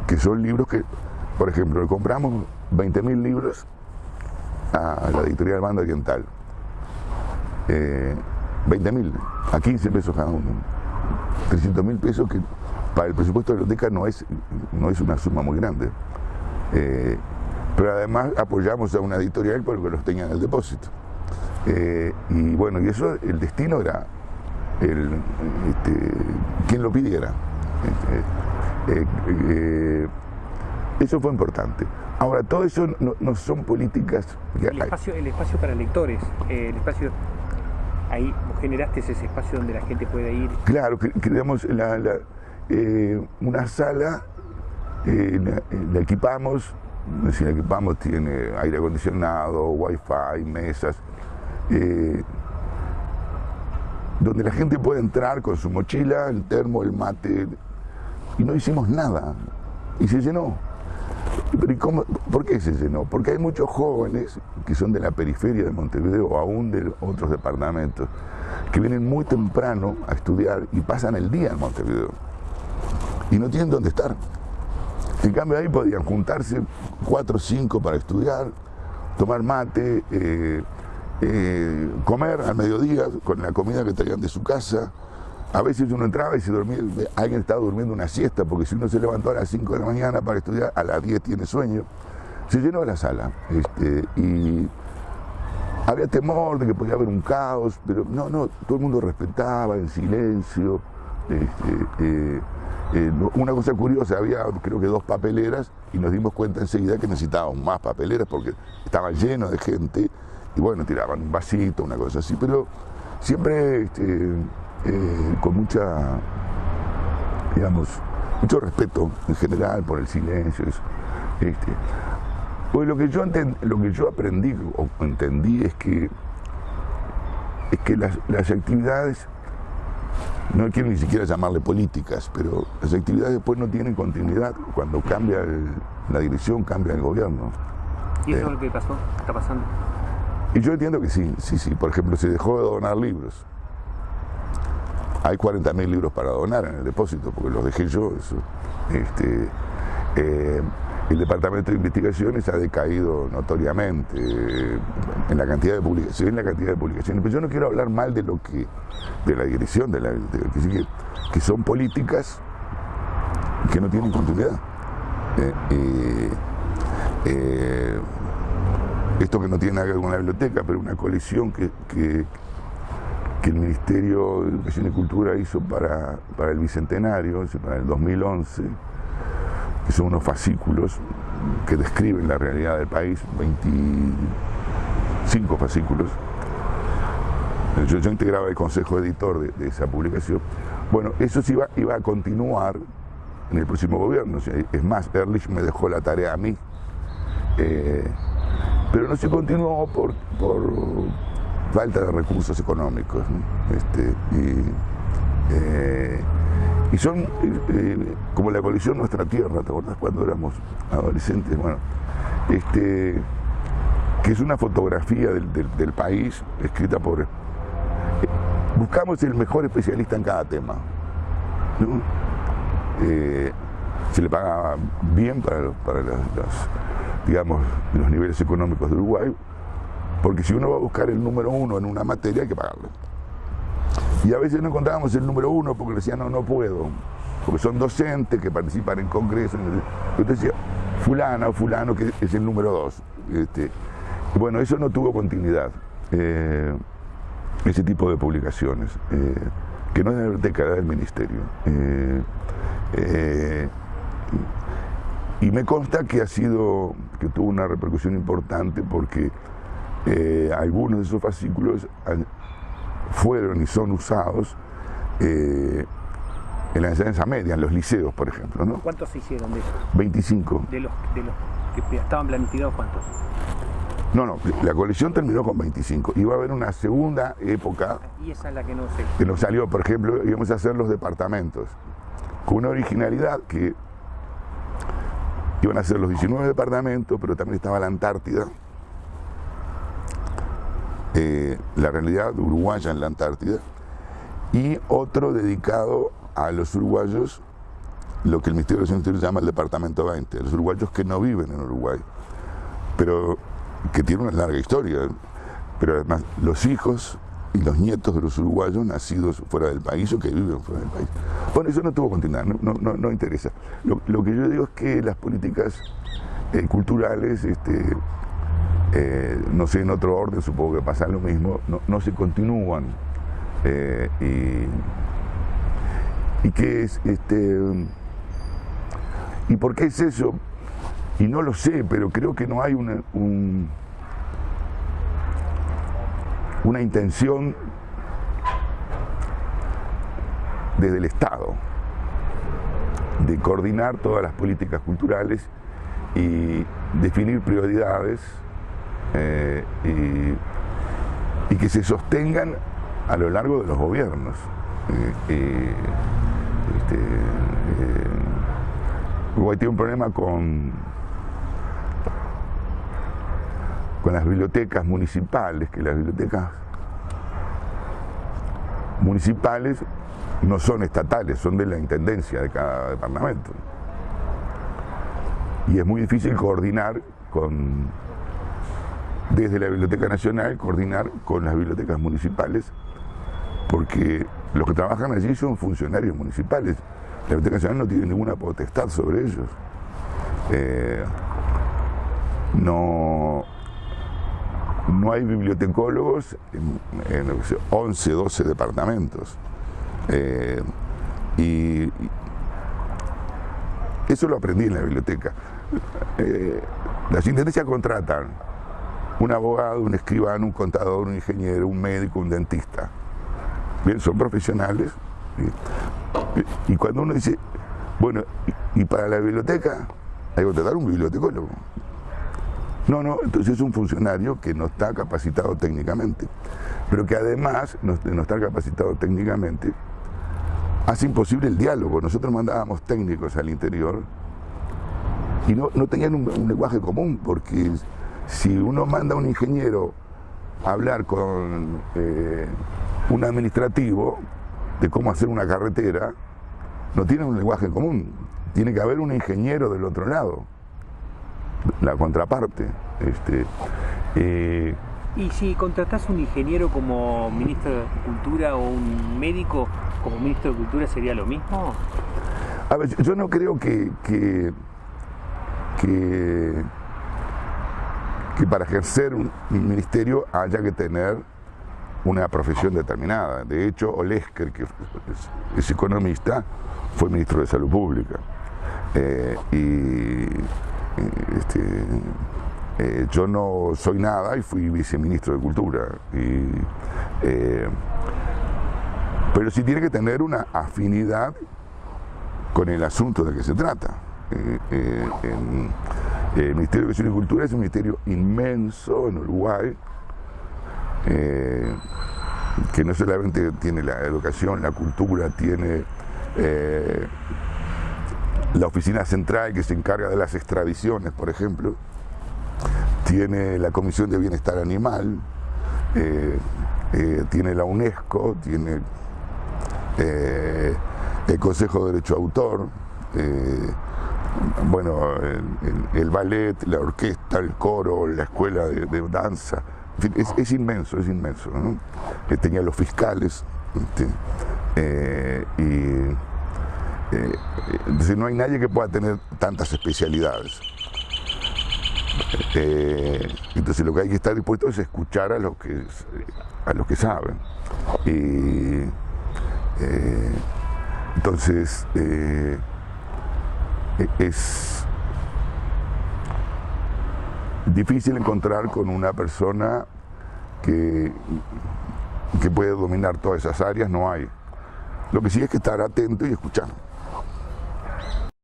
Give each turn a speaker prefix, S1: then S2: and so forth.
S1: que son libros que, por ejemplo, le compramos 20.000 libros a la editorial Banda Oriental. 20.000, a 15 pesos cada uno. 300.000 pesos que para el presupuesto de la biblioteca no es una suma muy grande. Pero además apoyamos a una editorial porque los tenía en el depósito. Y bueno, y eso, el destino era quien lo pidiera. Eso fue importante. Ahora, todo eso no son políticas.
S2: El espacio para lectores, el espacio, ahí vos generaste ese espacio donde la gente puede ir.
S1: Claro, creamos una sala, la equipamos, si la equipamos tiene aire acondicionado, wifi, mesas, donde la gente puede entrar con su mochila, el termo, el mate, y no hicimos nada, y se llenó. ¿Pero y cómo? ¿Por qué se llenó? Porque hay muchos jóvenes que son de la periferia de Montevideo o aún de otros departamentos que vienen muy temprano a estudiar y pasan el día en Montevideo y no tienen dónde estar. En cambio ahí podían juntarse 4 o 5 para estudiar, tomar mate, comer al mediodía con la comida que traían de su casa. A veces uno entraba y se dormía, alguien estaba durmiendo una siesta, porque si uno se levantó a las 5 de la mañana para estudiar, a las 10 tiene sueño. Se llenó la sala, y había temor de que podía haber un caos, pero no, todo el mundo respetaba en silencio. Una cosa curiosa, había creo que 2 papeleras y nos dimos cuenta enseguida que necesitábamos más papeleras porque estaba lleno de gente y bueno, tiraban un vasito, una cosa así, pero siempre con mucho respeto en general por el silencio. Pues lo que yo aprendí o entendí es que las actividades, no quiero ni siquiera llamarle políticas, pero las actividades después no tienen continuidad cuando cambia la dirección, cambia el gobierno.
S2: ¿Y eso es lo que pasó? ¿Está pasando?
S1: Y yo entiendo que sí. Por ejemplo, se dejó de donar libros. Hay 40.000 libros para donar en el depósito, porque los dejé yo. El Departamento de Investigaciones ha decaído notoriamente en la cantidad de publicaciones, pero yo no quiero hablar mal de la dirección de la biblioteca, que son políticas que no tienen continuidad. Esto que no tiene nada que ver con la biblioteca, pero una colección que el Ministerio de Educación y Cultura hizo para el Bicentenario, para el 2011, que son unos fascículos que describen la realidad del país, 25 fascículos. Yo integraba el consejo editor de esa publicación. Bueno, eso sí iba a continuar en el próximo gobierno. Es más, Ehrlich me dejó la tarea a mí. Pero no se continuó por falta de recursos económicos, ¿no? Y son como la colección Nuestra Tierra, ¿te acordás cuando éramos adolescentes? Bueno, que es una fotografía del país escrita por... buscamos el mejor especialista en cada tema, ¿no? Se le paga bien para los niveles económicos de Uruguay, porque si uno va a buscar el número 1 en una materia hay que pagarlo. Y a veces no encontrábamos el número 1 porque decían no puedo, porque son docentes que participan en congresos. Entonces decía, fulana o fulano que es el número 2. Y bueno, eso no tuvo continuidad, ese tipo de publicaciones, que no es de la biblioteca, era del ministerio. Y me consta que tuvo una repercusión importante porque algunos de esos fascículos fueron y son usados en la enseñanza media, en los liceos, por ejemplo, ¿no?
S2: ¿Cuántos se hicieron de esos?
S1: 25.
S2: ¿De los que estaban planificados cuántos?
S1: No, la colección terminó con 25. Iba a haber una segunda época.
S2: Y esa es la que no sé.
S1: Que nos salió, por ejemplo, íbamos a hacer los departamentos, con una originalidad que iban a ser los 19 departamentos, pero también estaba la Antártida, la realidad uruguaya en la Antártida, y otro dedicado a los uruguayos lo que el Ministerio de Relaciones Exteriores llama el Departamento 20, los uruguayos que no viven en Uruguay, pero que tiene una larga historia, pero además los hijos y los nietos de los uruguayos nacidos fuera del país o que viven fuera del país. Bueno, eso no tuvo continuidad, no interesa. Lo que yo digo es que las políticas culturales, no sé, en otro orden supongo que pasa lo mismo, no se continúan. Y que es, ¿y por qué es eso? Y no lo sé, pero creo que no hay una intención desde el Estado de coordinar todas las políticas culturales y definir prioridades y que se sostengan a lo largo de los gobiernos. Uruguay tiene un problema con las bibliotecas municipales, que las bibliotecas municipales no son estatales, son de la intendencia de cada departamento. Y es muy difícil coordinar desde la Biblioteca Nacional, coordinar con las bibliotecas municipales, porque los que trabajan allí son funcionarios municipales. La Biblioteca Nacional no tiene ninguna potestad sobre ellos. No hay bibliotecólogos en 11, 12 departamentos. Y eso lo aprendí en la biblioteca. Las intendencias contratan un abogado, un escribano, un contador, un ingeniero, un médico, un dentista. Bien, son profesionales. Y cuando uno dice, bueno, y para la biblioteca hay que contratar un bibliotecólogo. No, entonces es un funcionario que no está capacitado técnicamente, pero que además no estar capacitado técnicamente hace imposible el diálogo. Nosotros mandábamos técnicos al interior y no tenían un lenguaje común, porque si uno manda a un ingeniero a hablar con un administrativo de cómo hacer una carretera, no tiene un lenguaje común. Tiene que haber un ingeniero del otro lado, la contraparte.
S2: Y si contratás un ingeniero como ministro de Cultura o un médico como ministro de Cultura, ¿sería lo mismo?
S1: A ver, yo no creo que para ejercer un ministerio haya que tener una profesión determinada. De hecho, Olesker, que es economista, fue ministro de Salud Pública. Yo no soy nada y fui viceministro de Cultura. Pero sí tiene que tener una afinidad con el asunto de que se trata. El Ministerio de Educación y Cultura es un ministerio inmenso en Uruguay, que no solamente tiene la educación, la cultura, tiene la oficina central que se encarga de las extradiciones, por ejemplo, tiene la Comisión de Bienestar Animal, tiene la UNESCO, tiene el Consejo de Derecho de Autor, el ballet, la orquesta, el coro, la escuela de danza. En fin, es inmenso, ¿no? Tenía los fiscales, entonces no hay nadie que pueda tener tantas especialidades. Entonces lo que hay que estar dispuesto es escuchar a los que saben. Entonces es difícil encontrar con una persona que puede dominar todas esas áreas, no hay. Lo que sí es que estar atento y escuchar.